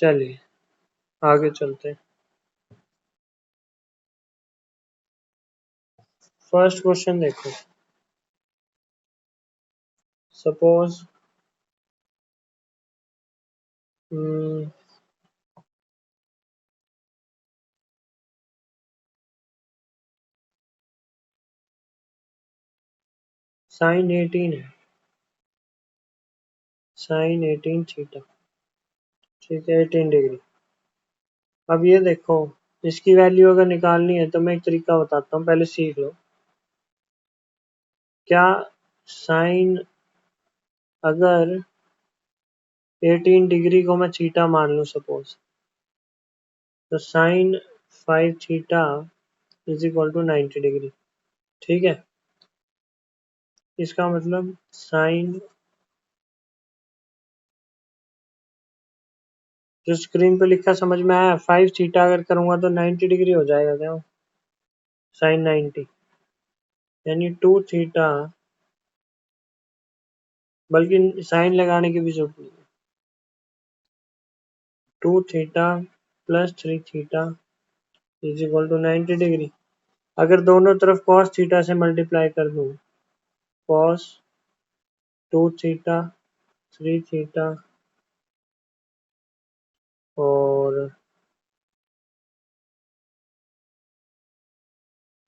चलिए आगे चलते हैं। फर्स्ट क्वेश्चन देखो। सपोज साइन 18 है, साइन 18 थीटा, ठीक है, 18 डिग्री। अब ये देखो, इसकी वैल्यू अगर निकालनी है तो मैं एक तरीका बताता हूँ, पहले सीख लो। क्या साइन, अगर 18 डिग्री को मैं थीटा मान लूँ सपोज, तो sine 5 theta is equal to 90 degree, ठीक है। इसका मतलब साइन, जो स्क्रीन पे लिखा समझ में आया, 5 थीटा अगर करूंगा तो 90 डिग्री हो जाएगा क्या, साइन 90, यानी 2 थीटा, बल्कि साइन लगाने की भी जरूरत नहीं है, 2 theta plus 3 theta is equal to 90 degree. अगर दोनों तरफ कॉस थीटा से मल्टीप्लाई कर दूं, कॉस 2 थीटा 3 थीटा, और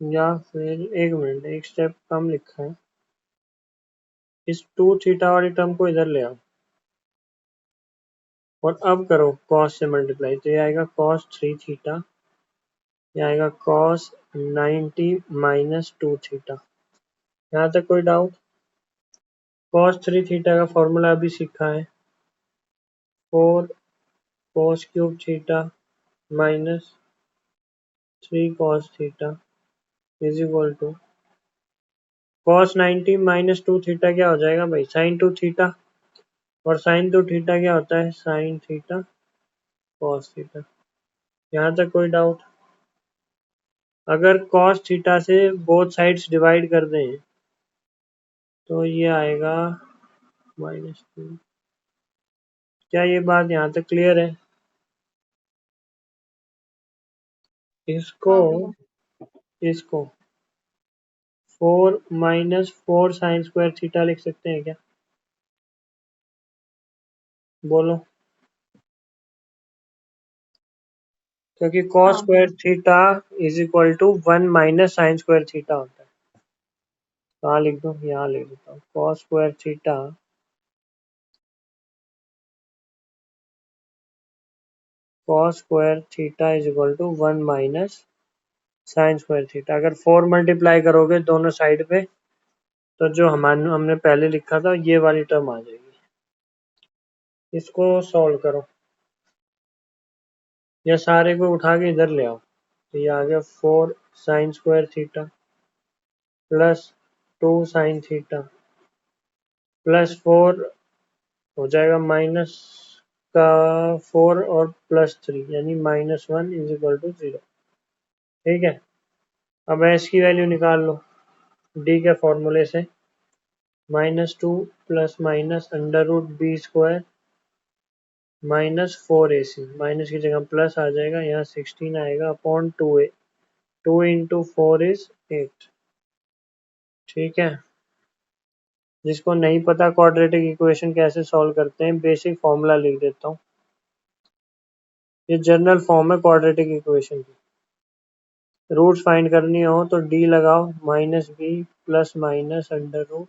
या फिर एक मिनट, एक स्टेप कम लिखा है, इस 2 थीटा वाली टर्म को इधर ले आओ और अब करो कॉस से मल्टीप्लाई, तो ये आएगा कॉस 3 थीटा, ये आएगा कॉस 90 माइनस 2 थीटा। यहाँ तक कोई डाउट? कॉस 3 थीटा का फॉर्मूला अभी सीखा है, 4 cos cube theta minus 3 cos theta is equal to cos 90 minus 2 theta क्या हो जाएगा भाई, साइन 2 थीटा, और साइन 2 थीटा क्या होता है, साइन थीटा कॉस थीटा। यहाँ तक कोई डाउट? अगर कॉस थीटा से बोथ साइड्स डिवाइड कर दें तो ये आएगा -2। क्या ये बात यहाँ तक क्लियर है? इसको इसको 4 माइनस 4 साइन स्क्वायर थीटा लिख सकते हैं क्या, बोलो? क्योंकि cos square theta is equal to 1 minus sine square theta होता है। कहाँ लिख दो, यहाँ लिख देता हूँ, cos square theta is equal to 1 minus sine square theta. अगर 4 मल्टीप्लाई करोगे दोनों साइड पे, तो जो हमने पहले लिखा था ये वाली टर्म आ जाएगी। इसको सॉल्व करो, या सारे को उठा के इधर ले आओ, तो ये आ गया 4 sign square theta plus 2 sine theta plus 4 हो जाएगा माइनस का 4 और प्लस 3, यानी -1 इज इक्वल टू 0, ठीक है। अब एस की वैल्यू निकाल लो डी के फॉर्मूले से, -2 plus minus under root b square -4ac, minus की जगह प्लस आ जाएगा, यहाँ 16 आएगा अपॉन 2a, 2 इंटू 4 इज 8, ठीक है। जिसको नहीं पता क्वाड्रेटिक इक्वेशन कैसे सॉल्व करते हैं, बेसिक फॉर्मूला लिख देता हूँ। ये जनरल फॉर्म है क्वाड्रेटिक इक्वेशन की। रूट्स फाइंड करनी हो तो डी लगाओ, -b plus minus under root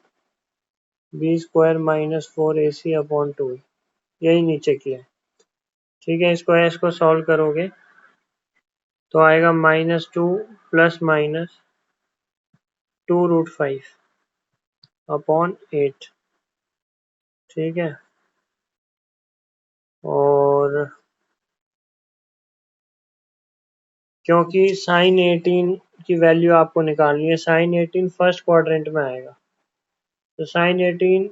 b square -4ac upon 2, यही नीचे किया है, ठीक है। इसको एस को सॉल्व करोगे तो आएगा -2 प्लस माइनस 2√5 अपॉन 8, ठीक है। और क्योंकि साइन 18 की वैल्यू आपको निकालनी है, साइन 18 फर्स्ट क्वाड्रेंट में आएगा, तो साइन 18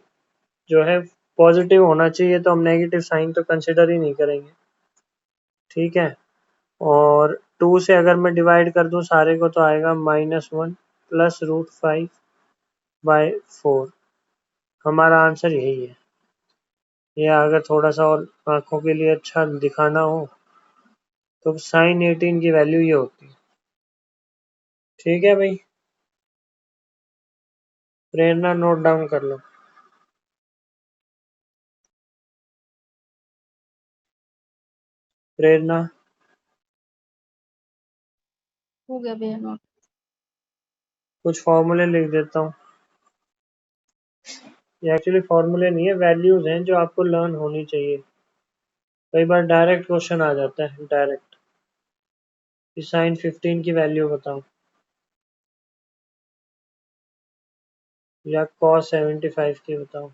जो है पॉजिटिव होना चाहिए, तो हम नेगेटिव साइन तो कंसिडर ही नहीं करेंगे, ठीक है। और 2 से अगर मैं डिवाइड कर दूं सारे को तो आएगा -1 प्लस √5/4, हमारा आंसर यही है, या अगर थोड़ा सा और आंखों के लिए अच्छा दिखाना हो तो sin 18 की वैल्यू ये होती है। ठीक है भाई, प्रेरणा नोट डाउन कर लो। प्रेरणा, हो गया भैया नोट। कुछ फॉर्मूले लिख देता हूँ। ये एक्चुअली फॉर्मूले नहीं है, वैल्यूज हैं जो आपको लर्न होनी चाहिए। कई बार डायरेक्ट क्वेश्चन आ जाता है, डायरेक्ट कि sin 15 की वैल्यू बताओ या cos 75 की बताओ।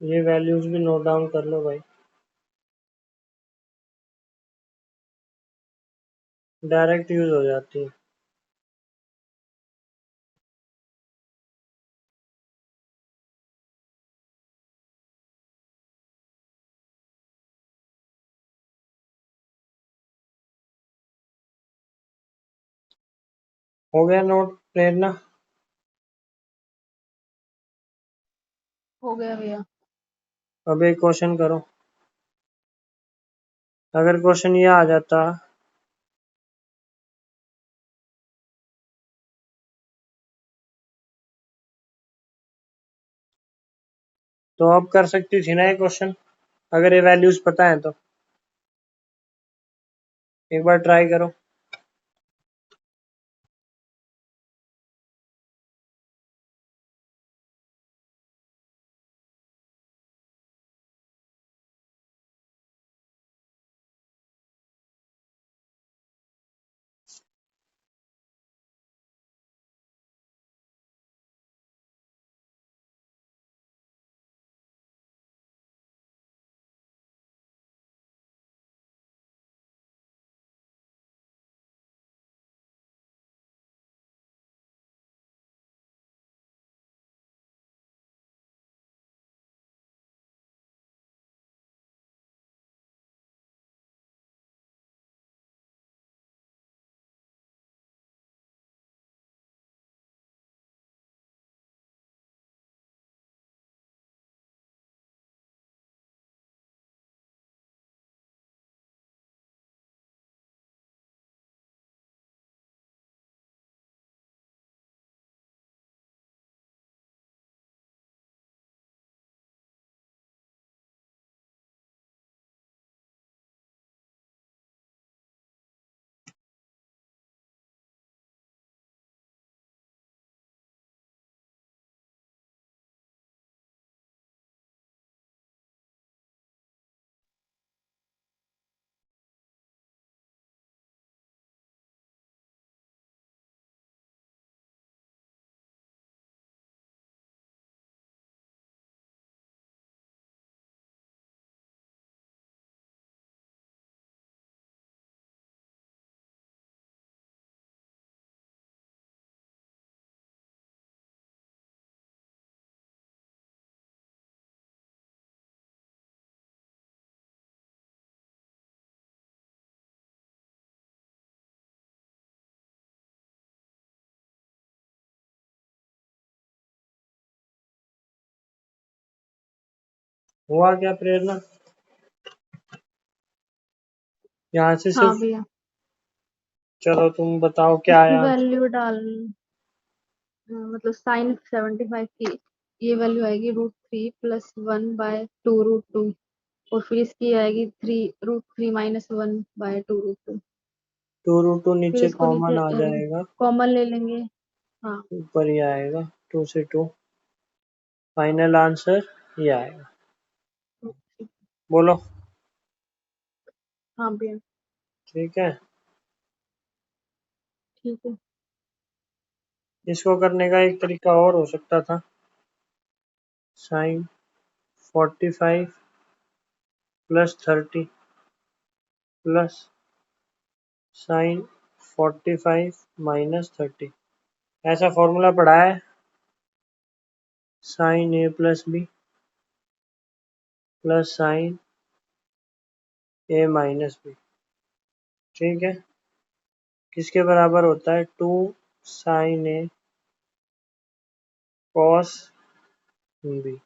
ये वैल्यूज भी नोट डाउन कर लो भाई, डायरेक्ट यूज हो जाती है। हो गया नोट प्रेरणा? हो गया भैया। अब एक क्वेश्चन करो। अगर क्वेश्चन ये आ जाता तो अब कर सकती थी ना ये क्वेश्चन, अगर ये वैल्यूज पता है तो। एक बार ट्राई करो। हुआ क्या प्रेरणा? यहाँ से हाँ सिर्फ, भैया। चलो तुम बताओ क्या इसकी आया आंसर। वैल्यू डाल, मतलब साइन 75 की ये वैल्यू आएगी √3 + 1/2√2। और फिर इसकी आएगी √3 - 1/2√2। 2√2 फिर नीचे इसको कॉमन नीचे आ जाएगा, कॉमन ले लेंगे। हाँ। ऊपर ही आएगा 2 से 2। फाइनल आंसर ये आएगा। ओके। बोलो। हाँ भैया। ठीक है, ठीक है। इसको करने का एक तरीका और हो सकता था। Sine 45 plus 30 plus sine 45 minus 30, ऐसा फॉर्मूला पढ़ा है। Sine A plus B plus sine A minus B, ठीक है, किसके बराबर होता है? 2 साइन ए कॉस बी।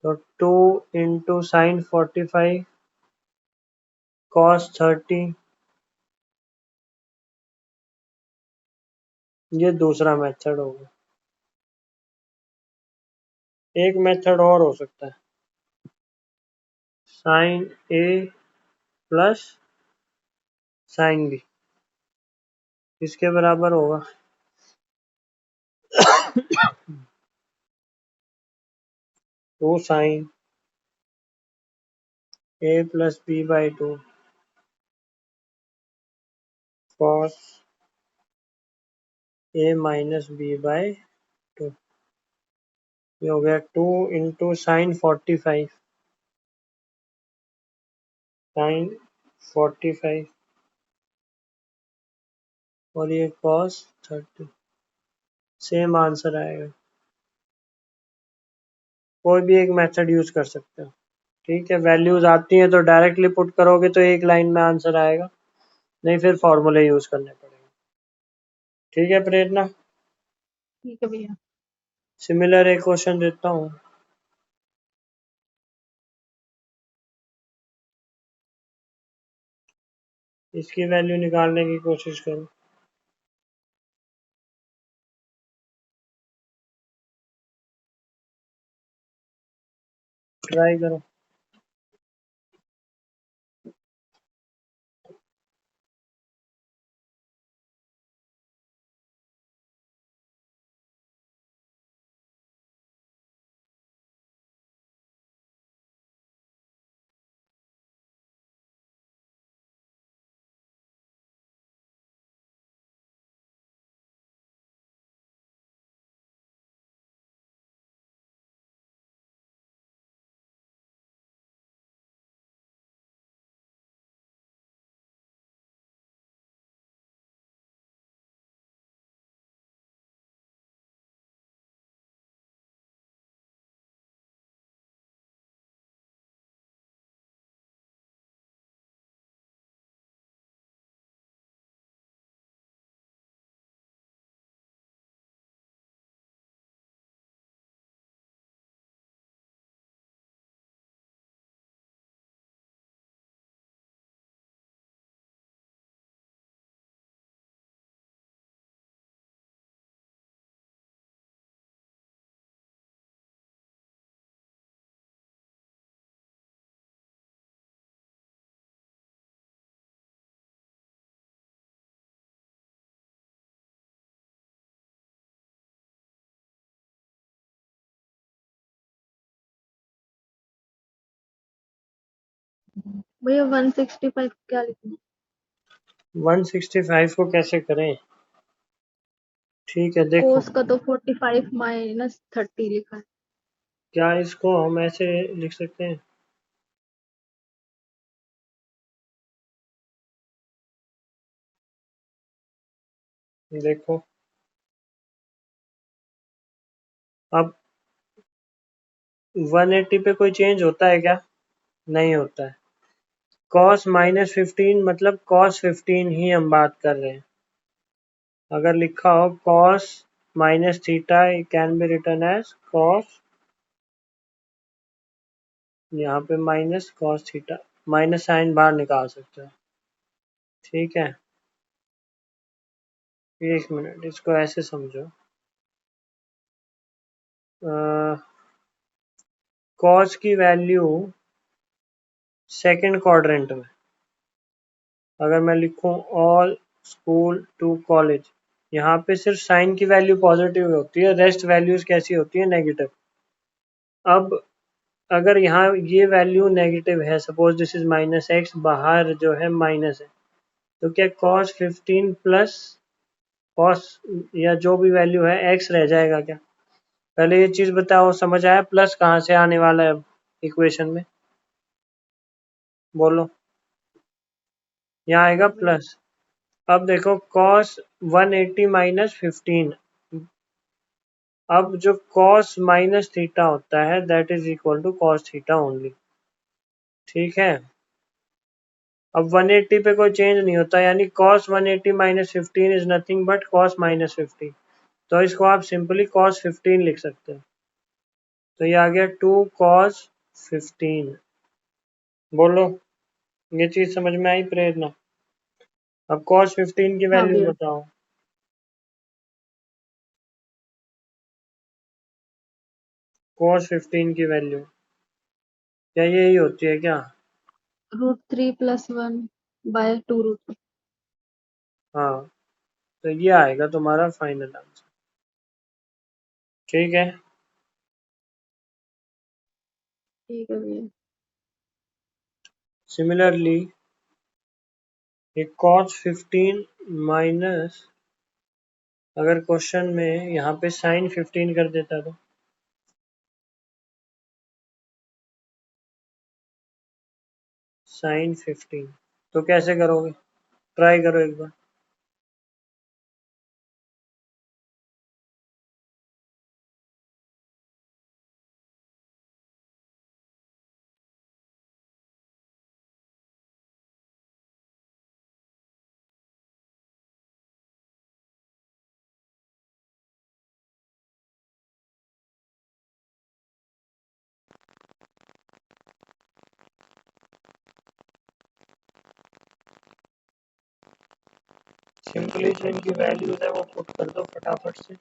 तो 2 इंटू साइन 45 कॉस 30, ये दूसरा मेथड होगा। एक मेथड और हो सकता है, sine A plus sine B, किसके बराबर होगा? 2 sine A plus B by 2 cos A minus B by 2। ये हो गया 2 इंटू साइन 45 और ये कॉस 30, सेम आंसर आएगा। कोई भी एक मेथड यूज कर सकते हो, ठीक है। वैल्यूज आती हैं तो डायरेक्टली पुट करोगे तो एक लाइन में आंसर आएगा, नहीं फिर फॉर्मूले यूज करने पड़ेंगे। ठीक है प्रेरणा। ठीक है भैया। सिमिलर एक क्वेश्चन देता हूँ, इसकी वैल्यू निकालने की कोशिश करो। ट्राई करो। भैया 165 क्या लिखूं? 165 को कैसे करें? ठीक है देखो, कोस का तो 45 माइनस 30 लिखा है। क्या इसको हम ऐसे लिख सकते हैं? देखो, अब 180 पे कोई चेंज होता है क्या? नहीं होता है। cos -15 मतलब cos 15 ही हम बात कर रहे हैं। अगर लिखा हो cos minus theta, can be written as cos, यहाँ पे minus cos theta, minus sine बाहर निकाल सकते हैं, ठीक है। एक मिनट, इसको ऐसे समझो, cos की वैल्यू सेकंड क्वाड्रेंट में, अगर मैं लिखूं ऑल स्कूल टू कॉलेज, यहाँ पे सिर्फ साइन की वैल्यू पॉजिटिव होती है, रेस्ट वैल्यूज कैसी होती है? नेगेटिव। अब अगर यहाँ ये वैल्यू नेगेटिव है, सपोज दिस इज -x, बाहर जो है माइनस है, तो क्या cos 15 प्लस cos या जो भी वैल्यू है x रह जाएगा क्या? पहले ये चीज बताओ, समझ आया? प्लस कहाँ से आने वाला है अब इक्वेशन में? बोलो। यहाँ आएगा हाँ भैया। प्लस। अब देखो cos 180 माइनस 15, अब जो cos माइनस थीटा होता है that is equal to cos theta only. ठीक है, अब 180 पे कोई चेंज नहीं होता, यानी cos 180 minus 15 is nothing but cos minus 15। तो इसको आप सिंपली cos 15 लिख सकते हो। तो ये आ गया 2 cos 15। बोलो, ये चीज समझ में आई प्रेरणा? अब cos 15 की हाँ वैल्यू भैया। बताओ। cos 15 की वैल्यू क्या यही होती है क्या? √3 + 1 / 2√2। हाँ, तो ये आएगा तुम्हारा फाइनल आंसर। ठीक है, ठीक है भैया। सिमिलरली ये cos 15 माइनस, अगर क्वेश्चन में यहाँ पे sin 15 कर देता तो sin 15, तो कैसे करोगे? ट्राई करो एक बार। सिंपली जो इनकी वैल्यूज है वो पुट कर दो फटाफट से।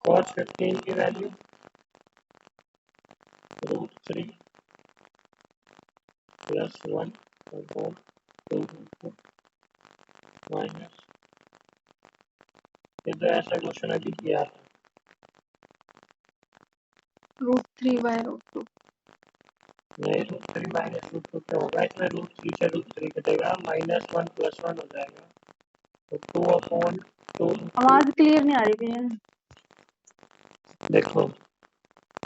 cos 15 की वैल्यू √3 + 1 माइनस, ये तो ऐसा क्वेश्चन अभी किया था। √3/√2। नहीं, √3 माइनस √2 क्या होगा? इसमें √3 से √3 कटेगा, -1 + 1 हो जाएगा, तो 2/2। आवाज क्लियर नहीं आ रही भैया। देखो,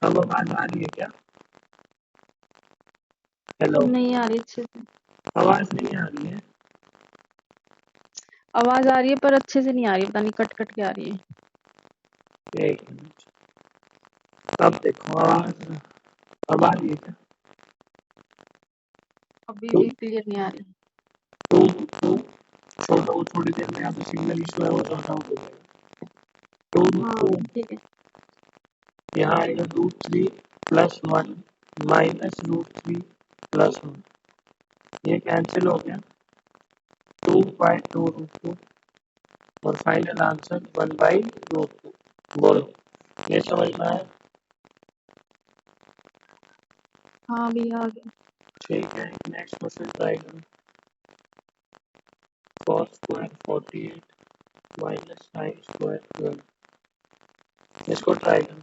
अब आवाज आ रही है क्या? हेलो, नहीं आ रही अच्छे से। आवाज नहीं आ रही है? आवाज आ रही है पर अच्छे से नहीं आ रही, पता नहीं कट कट के आ रही है। एक मिनट, अब देखो आवाज अब आ रही है क्या? अभी टू भी क्लियर नहीं आ रही। टू टू छोड़ो, थोड़ी देर में यहाँ पे सिग्नल इशू है वो सॉर्ट आउट हो जाएगा। टू हाँ टू ठीक है। यहाँ आएगा √3 + 1 माइनस √3 + 1, ये कैंसिल हो गया, 2/2√2, और फाइनल आंसर 1/√2। बोलो, ये समझ में आया? हाँ भैया आ गया। ठीक है, नेक्स्ट क्वेश्चन ट्राई करो। cos² 48 माइनस sin² 12, इसको ट्राई करो।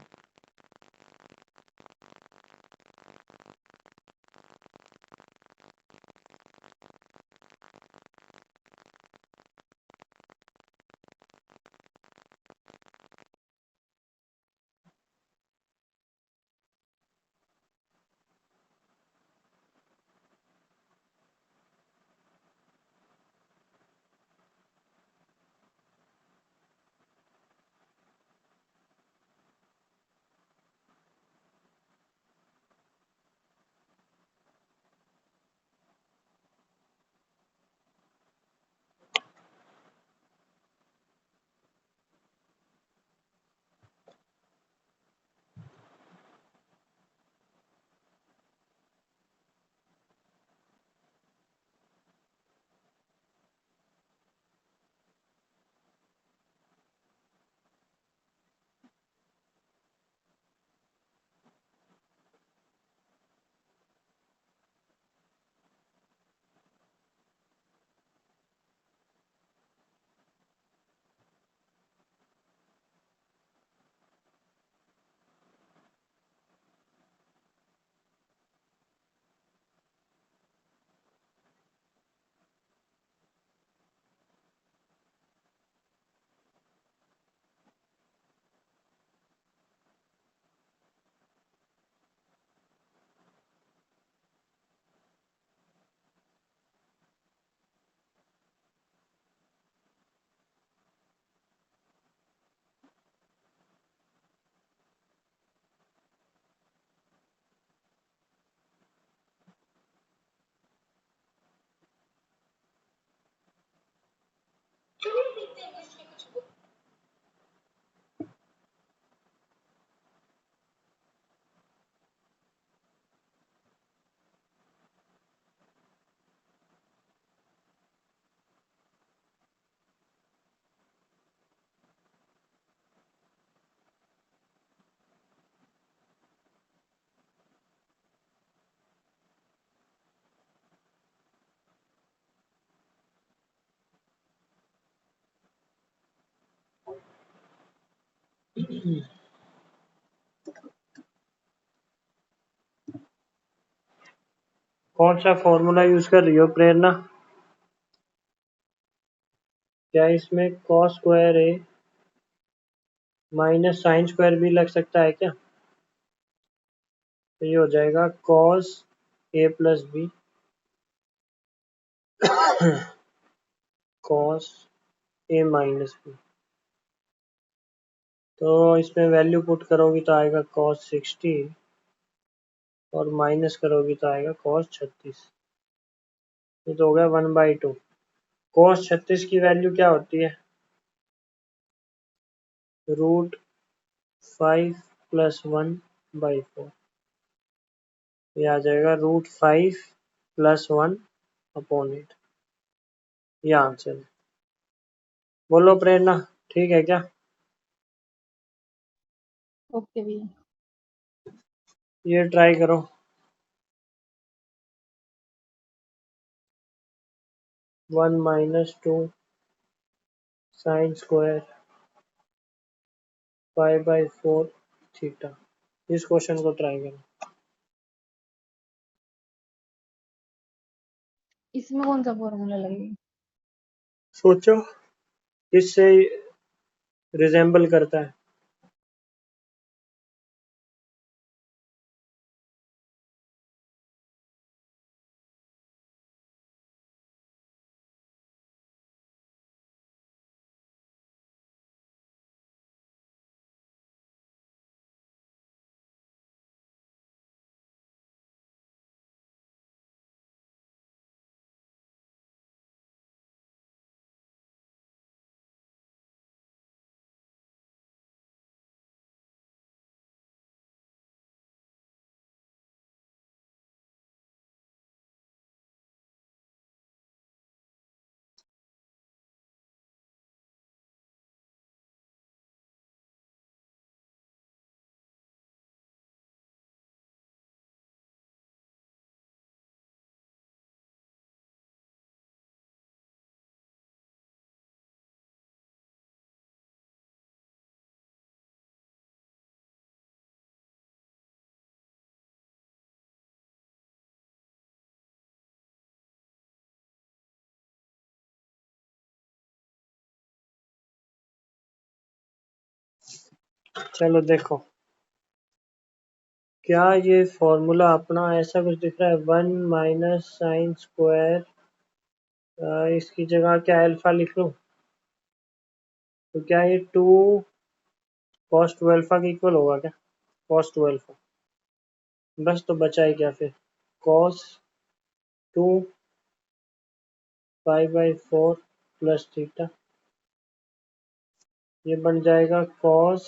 कौन सा फॉर्मूला यूज कर रही हो प्रेरणा? क्या इसमें कॉस स्क्वायर ए माइनस साइन स्क्वायर भी लग सकता है क्या? तो ये हो जाएगा cos A plus B cos A minus B. तो इसमें वैल्यू पुट करोगी तो आएगा कॉस 60 और माइनस करोगी तो आएगा कॉस 36। ये तो हो गया 1/2। कॉस 36 की वैल्यू क्या होती है? √5 + 1/4। ये आ जाएगा √5 + 1/8। ये आंसर है। बोलो प्रेरणा, ठीक है क्या? ओके भैया। ये ट्राई करो। 1 - 2 साइन स्क्वायर π/4 थीटा। इस क्वेश्चन को ट्राई करो। इसमें कौन सा फॉर्मूला लगेगा? सोचो किससे रिजेंबल करता है। चलो देखो, क्या ये फॉर्मूला अपना ऐसा कुछ दिख रहा है? 1 - साइन स्क्वायर, इसकी जगह क्या अल्फा लिख लूं? तो क्या ये 2 cos 2 अल्फा के इक्वल होगा क्या? cos 2 alpha. बस तो बचा ही क्या फिर? cos 2 π/4 plus theta. ये बन जाएगा cos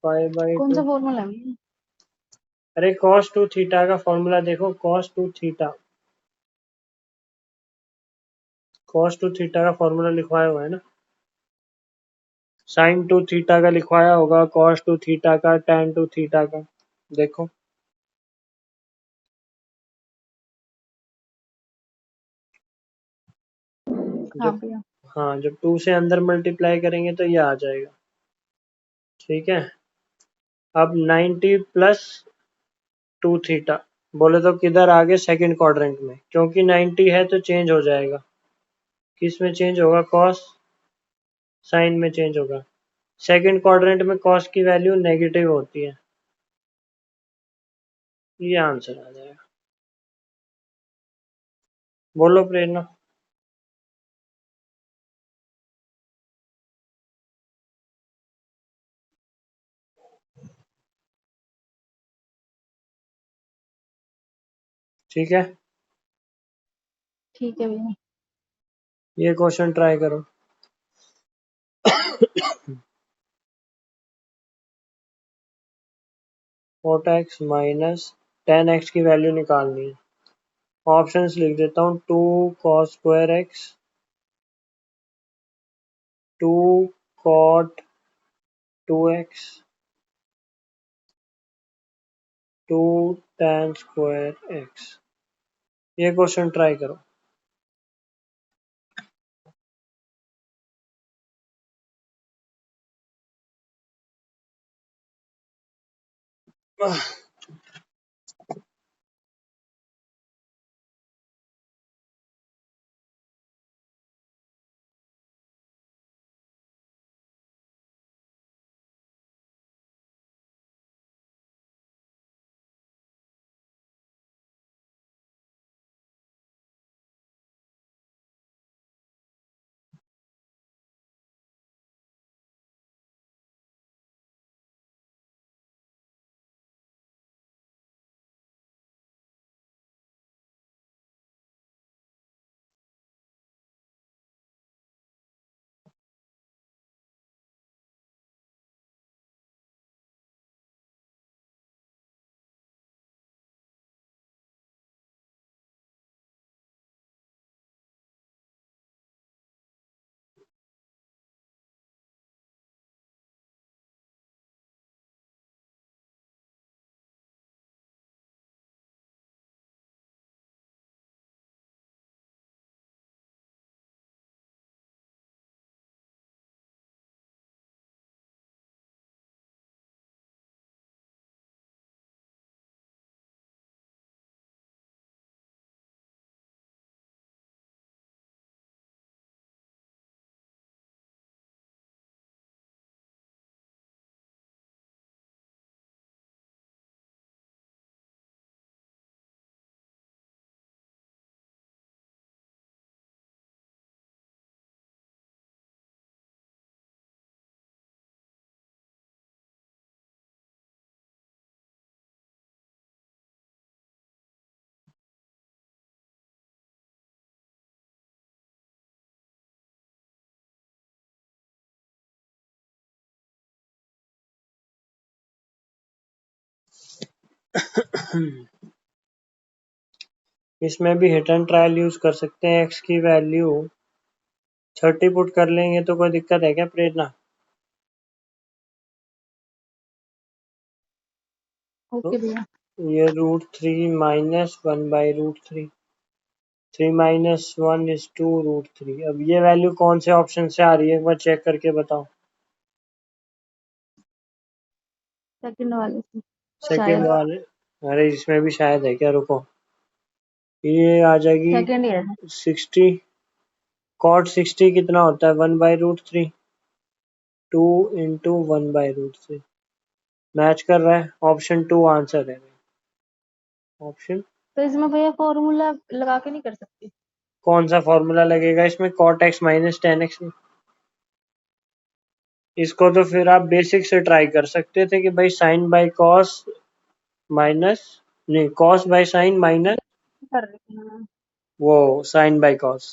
कौन सा π/2। फॉर्मूला है भैया? अरे cos 2 थीटा का फॉर्मूला देखो, cos 2 थीटा। cos 2 थीटा का फॉर्मूला लिखवाया हुआ है ना। sin 2 थीटा का लिखवाया होगा, cos 2 थीटा का, tan 2 थीटा का। देखो हाँ जब, भैया। हाँ जब 2 से अंदर मल्टीप्लाई करेंगे तो ये आ जाएगा। ठीक है। अब 90 + 2 थीटा बोले तो किधर आ गए? सेकंड क्वाड्रेंट में, क्योंकि 90 है तो चेंज हो जाएगा। किस में चेंज होगा? कॉस साइन में चेंज होगा। सेकंड क्वाड्रेंट में कॉस की वैल्यू नेगेटिव होती है। ये आंसर आ जाएगा। बोलो प्रेरणा। ठीक है, ठीक है भैया। ये क्वेश्चन ट्राई करो। 4x माइनस 10x की वैल्यू निकालनी है। ऑप्शंस लिख देता हूँ। 2 cos2x, 2 cot 2x, 2 tan2x। ये क्वेश्चन ट्राई करो। इसमें भी हिट एंड ट्रायल यूज कर सकते हैं। एक्स की वैल्यू 30 पुट कर लेंगे तो कोई दिक्कत है क्या प्रेरणा? तो ओके भैया। ये √3 माइनस 1/√3, 3 - 1 इज 2√3। अब ये वैल्यू कौन से ऑप्शन से आ रही है, एक बार चेक करके बताओ। सेकंड वाले से सेकंड शायद। वाले? अरे इसमें भी शायद है क्या, रुको। ये आ जाएगी सेकंड ईयर है। 60। कॉट 60 कितना होता है? 1/√3, 2 × 1/√3। मैच कर रहा है। ऑप्शन 2 आंसर है। ऑप्शन तो इसमें भैया फॉर्मूला लगा के नहीं कर सकते? कौन सा फॉर्मूला लगेगा इसमें? cot x - tan x। इसको तो फिर आप बेसिक से ट्राई कर सकते थे कि भाई साइन बाई कॉस माइनस, नहीं कॉस बाई साइन माइनस कर रहे हैं। वो साइन बाई कॉस,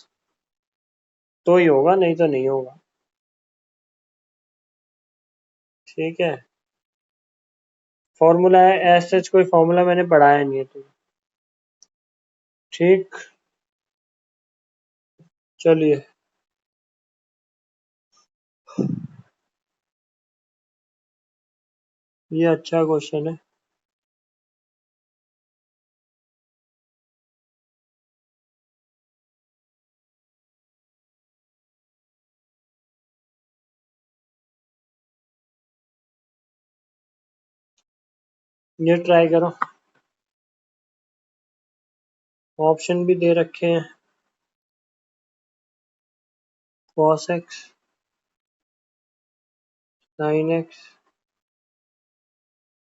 तो ही होगा, नहीं तो नहीं होगा। ठीक है। फॉर्मूला है एज सच, कोई फॉर्मूला मैंने पढ़ाया नहीं है तो। ठीक, चलिए। ये अच्छा क्वेश्चन है। ये ट्राई करो। ऑप्शन भी दे रखे हैं। cos x, sin x,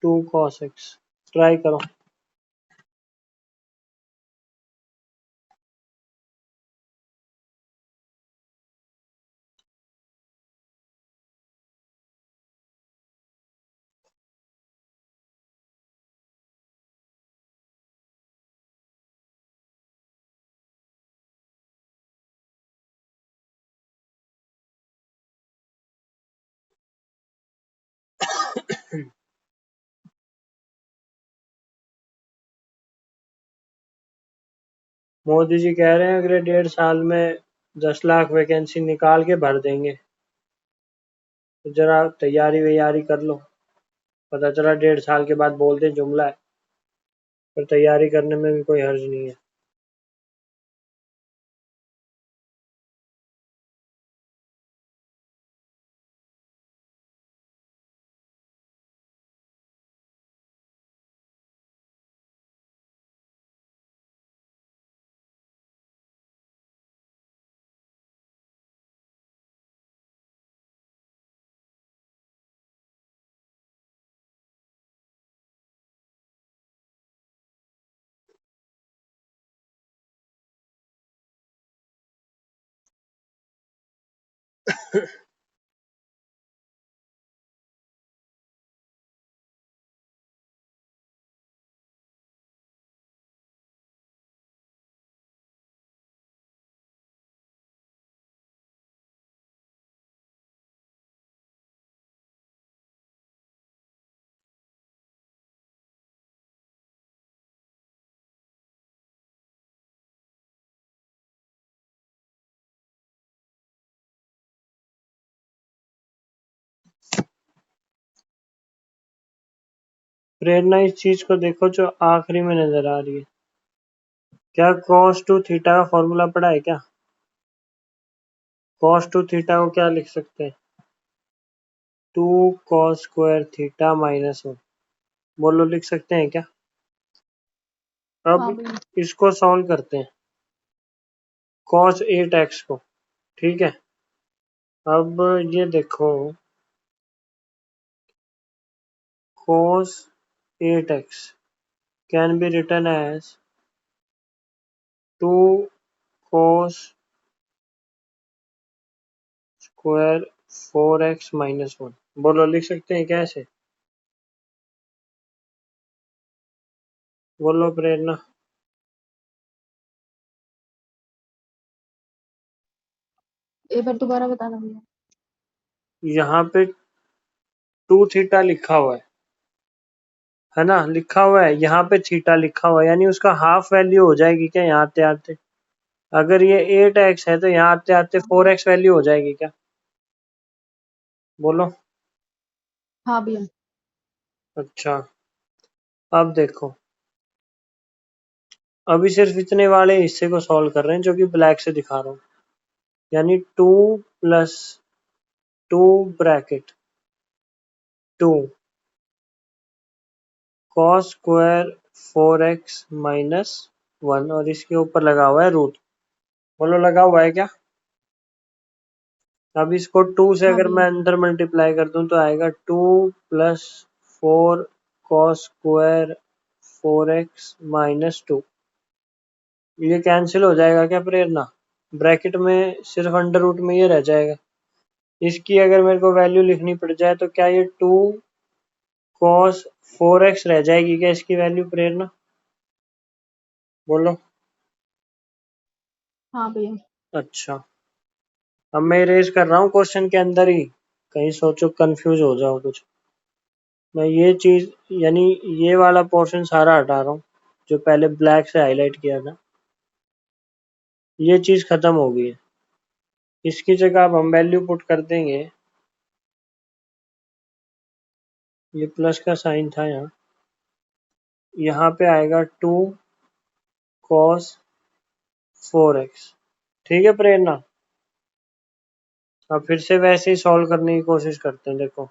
2 cos x। Try करो। मोदी जी कह रहे हैं अगले 1.5 साल में 10 लाख वैकेंसी निकाल के भर देंगे। तो जरा तैयारी वैयारी कर लो। पता चला 1.5 साल के बाद बोलते जुमला है, पर तैयारी करने में भी कोई हर्ज नहीं है। प्रेरणा, इस चीज को देखो जो आखिरी में नजर आ रही है। क्या cos टू थीटा का फॉर्मूला पढ़ा है क्या? cos टू थीटा को क्या लिख सकते हैं? 2 cos² थीटा - 1। बोलो, लिख सकते हैं क्या? हाँ अब भैया। इसको सॉल्व करते हैं, cos 8x को। ठीक है, अब ये देखो, cos 8x can be written as 2 cos² 4x - 1। बोलो, लिख सकते हैं क्या ऐसे? बोलो प्रेरणा। एक बार दोबारा बताना भैया। यहाँ पे 2 थीटा लिखा हुआ है ना, लिखा हुआ है यहाँ पे थीटा लिखा हुआ है, यानी उसका हाफ वैल्यू हो जाएगी क्या यहाँ आते आते? अगर ये 8x है तो यहाँ आते आते 4x वैल्यू हो जाएगी क्या? बोलो। हाँ भैया। अच्छा, अब देखो, अभी सिर्फ इतने वाले हिस्से को सॉल्व कर रहे हैं जो कि ब्लैक से दिखा रहा हूँ, यानी 2 + 2 cos² 4x - 1 और इसके ऊपर लगा हुआ है रूट। बोलो, लगा हुआ है क्या? अब इसको 2 से हाँ अगर मैं भैया। अंदर मल्टीप्लाई कर दूं तो आएगा 2 + 4 cos²4x - 2। ये कैंसिल हो जाएगा क्या प्रेरणा? ब्रैकेट में सिर्फ अंडर रूट में ये रह जाएगा। इसकी अगर मेरे को वैल्यू लिखनी पड़ जाए तो क्या ये 2 cos 4x रह जाएगी क्या इसकी वैल्यू प्रेरणा? बोलो। हाँ भैया। अच्छा, अब मैं इरेज कर रहा हूँ क्वेश्चन के अंदर ही, कहीं सोचो कंफ्यूज हो जाओ कुछ। मैं ये चीज, यानी ये वाला पोर्शन सारा हटा रहा हूँ जो पहले ब्लैक से हाईलाइट किया था। ये चीज खत्म हो गई है, इसकी जगह अब हम वैल्यू पुट कर देंगे। ये प्लस का साइन था यहाँ पे आएगा 2 cos 4x। ठीक है प्रेरणा, अब फिर से वैसे ही सॉल्व करने की कोशिश करते हैं। देखो,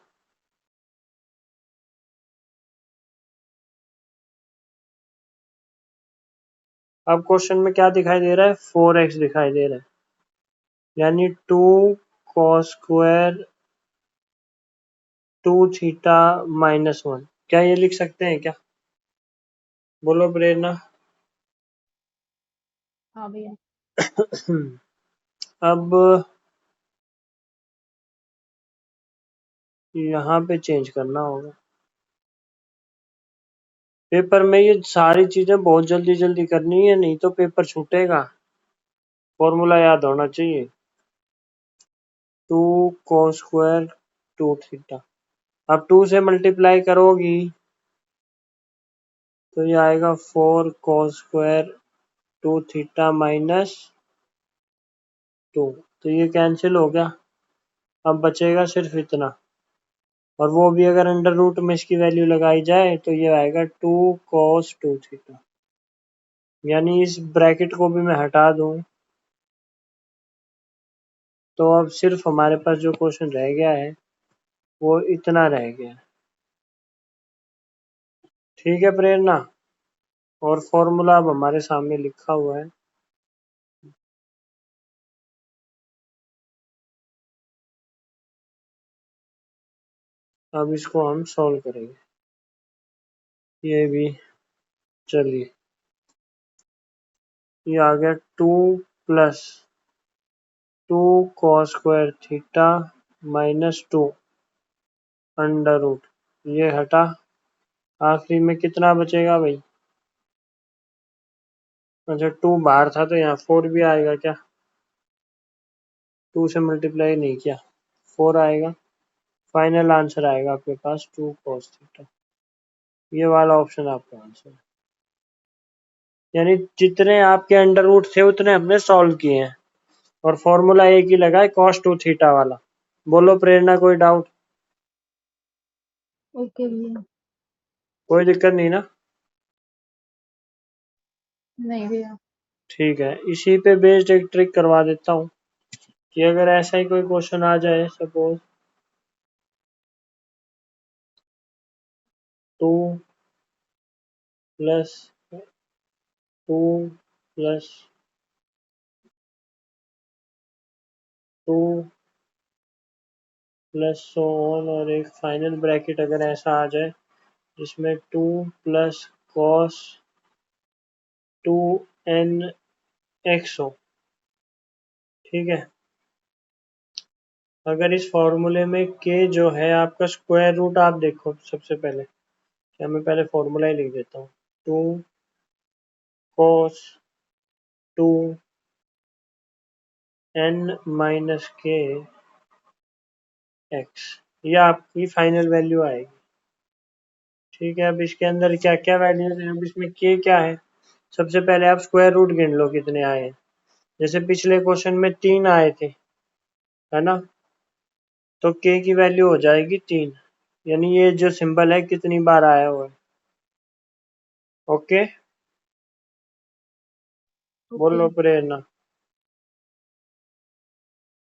अब क्वेश्चन में क्या दिखाई दे रहा है? 4x दिखाई दे रहा है, यानी 2 cos²2 थीटा - 1। क्या ये लिख सकते हैं क्या? बोलो प्रेरणा। हाँ भैया। अब यहाँ पे चेंज करना होगा। पेपर में ये सारी चीजें बहुत जल्दी जल्दी करनी है, नहीं तो पेपर छूटेगा। फॉर्मूला याद होना चाहिए, 2 cos²2 थीटा। अब 2 से मल्टीप्लाई करोगी तो ये आएगा 4 cos²2 थीटा - 2। तो ये कैंसिल हो गया, अब बचेगा सिर्फ इतना, और वो भी अगर अंडर रूट में इसकी वैल्यू लगाई जाए तो ये आएगा 2 cos 2 थीटा। यानी इस ब्रैकेट को भी मैं हटा दूं तो अब सिर्फ हमारे पास जो क्वेश्चन रह गया है वो इतना रह गया है। ठीक है प्रेरणा, और फॉर्मूला अब हमारे सामने लिखा हुआ है। अब इसको हम सॉल्व करेंगे। ये भी, चलिए, ये आ गया 2 + two cos square theta -2 under root, ये हटा, आखिरी में कितना बचेगा भाई? अच्छा 2 बाहर था तो यहाँ 4 भी आएगा क्या? 2 से मल्टीप्लाई नहीं किया, 4 आएगा। फाइनल आंसर आएगा आपके पास 2 cos थीटा। ये वाला ऑप्शन आपका आंसर है। यानी जितने आपके अंडर रूट थे उतने हमने सॉल्व किए हैं और फॉर्मूला एक ही लगा है cos 2 थीटा वाला। बोलो प्रेरणा, कोई डाउट? ओके भैया। कोई दिक्कत नहीं ना? नहीं भैया। ठीक है, इसी पे बेस्ड एक ट्रिक करवा देता हूँ कि अगर ऐसा ही कोई क्वेश्चन आ जाए, suppose 2 plus 2 plus 2 plus so on, और एक फाइनल ब्रैकेट अगर ऐसा आ जाए जिसमें 2 प्लस कॉस 2n x हो, ठीक है। अगर इस फॉर्मूले में k जो है आपका स्क्वायर रूट, आप देखो सबसे पहले, क्या मैं पहले फॉर्मूला ही लिख देता हूँ, 2 cos 2n minus k x, ये आपकी फाइनल वैल्यू आएगी। ठीक है, अब इसके अंदर क्या क्या वैल्यूज हैं, अब इसमें k क्या है, सबसे पहले आप स्क्वायर रूट गिन लो कितने आए हैं। जैसे पिछले क्वेश्चन में 3 आए थे, है ना, तो k की वैल्यू हो जाएगी 3, यानी ये जो सिंबल है कितनी बार आया हुआ है। Okay, okay. बोलो प्रेरणा।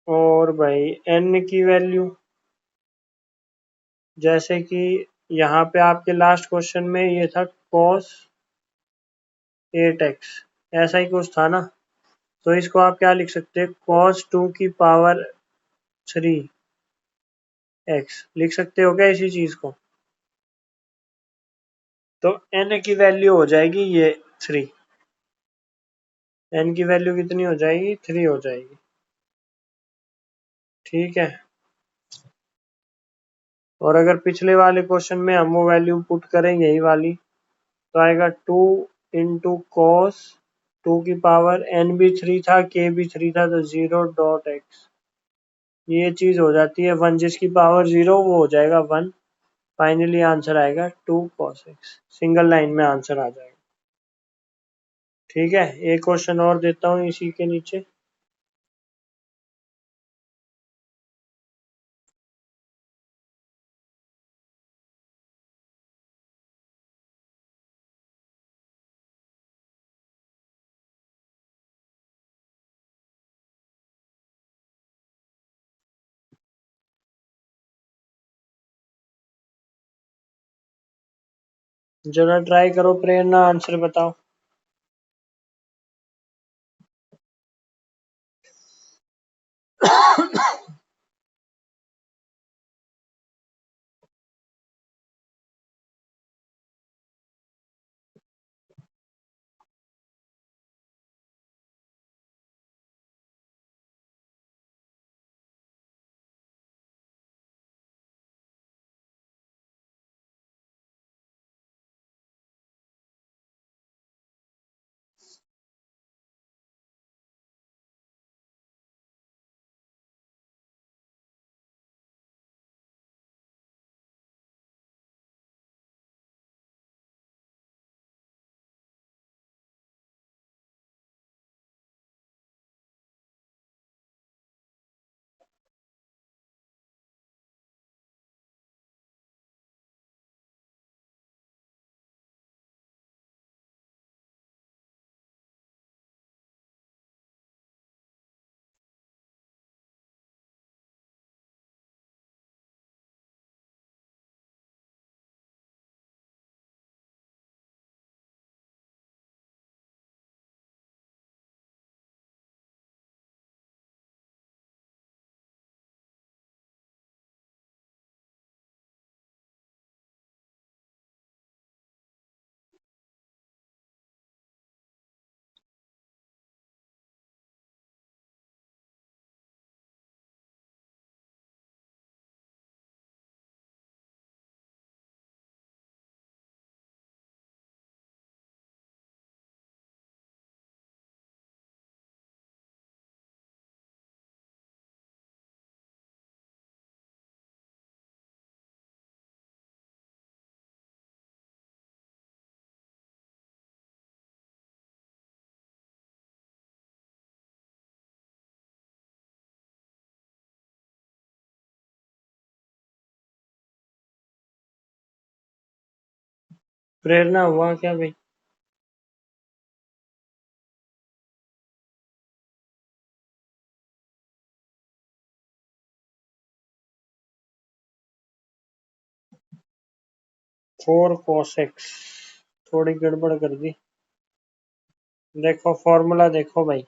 और भाई n की वैल्यू, जैसे कि यहाँ पे आपके लास्ट क्वेश्चन में ये था cos 8x, ऐसा ही कुछ था ना, तो इसको आप क्या लिख सकते हैं, cos 2 की पावर 3x लिख सकते हो क्या इसी चीज को? तो n की वैल्यू हो जाएगी ये 3, n की वैल्यू कितनी हो जाएगी, 3 हो जाएगी। ठीक है, और अगर पिछले वाले क्वेश्चन में हम वो वैल्यू पुट करेंगे यही वाली, तो आएगा 2 इंटू कॉस 2 की पावर n भी 3 था, k भी 3 था, तो 0.x, ये चीज हो जाती है 1, जिसकी पावर 0 वो हो जाएगा 1। फाइनली आंसर आएगा 2 cos x, सिंगल लाइन में आंसर आ जाएगा। ठीक है, एक क्वेश्चन और देता हूँ इसी के नीचे। जरा ट्राई करो प्रेरणा, आंसर बताओ। प्रेरणा हुआ क्या भाई? फोर cos x थोड़ी गड़बड़ कर दी। देखो फॉर्मूला देखो भाई,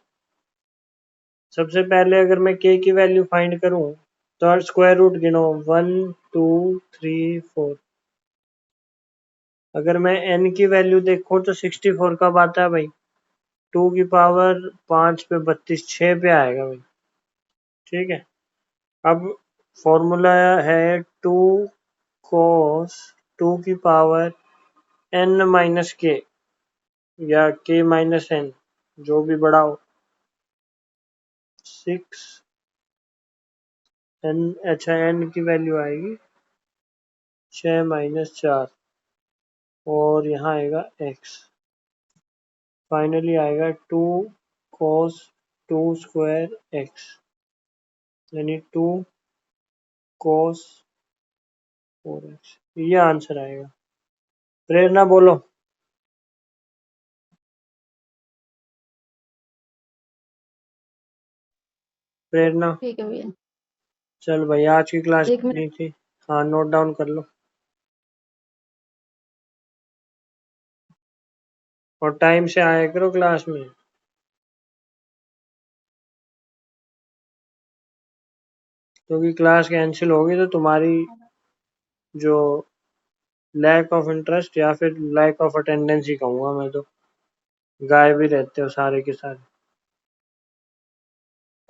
सबसे पहले अगर मैं k की वैल्यू फाइंड करूं तो स्क्वायर रूट गिनो 1 2 3 4। अगर मैं n की वैल्यू देखूं तो 64 कब आता है भाई? 2 की पावर 5 पे 32 6 पे आएगा भाई। ठीक है, अब फॉर्मूला है 2 cos 2 की पावर n माइनस के या k माइनस n, जो भी बड़ा हो, 6 n। अच्छा n की वैल्यू आएगी 6 माइनस 4 और यहाँ आएगा x। फाइनली आएगा 2 cos 2 स्क्वायर x यानी 2 cos 4x, ये आंसर आएगा। प्रेरणा बोलो। प्रेरणा। ठीक है भैया। चल भाई आज की क्लास एक मिनट। कितनी थी? हाँ नोट डाउन कर लो। और टाइम से आया करो क्लास में, क्योंकि क्लास कैंसिल होगी तो तुम्हारी जो लैक ऑफ इंटरेस्ट या फिर लैक ऑफ अटेंडेंस ही कहूंगा मैं तो, गायब ही रहते हो सारे के सारे।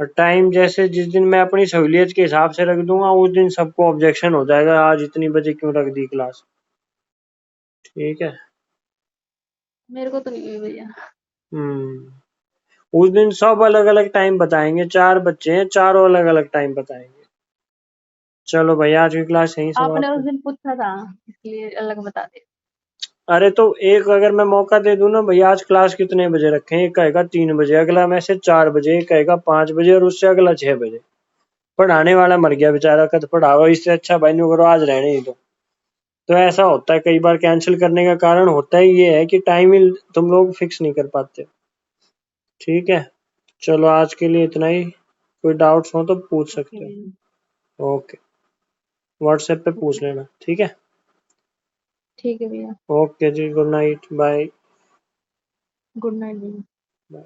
और टाइम जैसे जिस दिन मैं अपनी सहूलियत के हिसाब से रख दूंगा उस दिन सबको ऑब्जेक्शन हो जाएगा, आज इतनी बजे क्यों रख दी क्लास। ठीक है। मेरे को तो नहीं हुई भैया। उस दिन सब अलग अलग टाइम बताएंगे, 4 बच्चे हैं, चारों अलग अलग टाइम बताएंगे। चलो भाई आज की क्लास यहीं आपने समाप्त उस है। दिन पूछा था, इसलिए अलग बता दे। अरे तो एक अगर मैं मौका दे दूं ना भैया, आज क्लास कितने बजे रखें, एक कहेगा 3 बजे, अगला मैसेज 4 बजे, एक कहेगा 5 बजे और उससे अगला 6 बजे। पढ़ाने वाला मर गया बेचारा, कद पढ़ाओ, इससे अच्छा भाई न्यू करो, आज रहने ही दो। तो ऐसा होता है कई बार, कैंसिल करने का कारण होता ही ये है कि टाइम ही तुम लोग फिक्स नहीं कर पाते। ठीक है, चलो आज के लिए इतना ही। कोई डाउट्स हो तो पूछ ओके सकते भैया। हो। ओके, व्हाट्सएप पे ओके। पूछ लेना। ठीक है। ठीक है भैया। ओके जी, good night, bye. Good night भैया। बाय।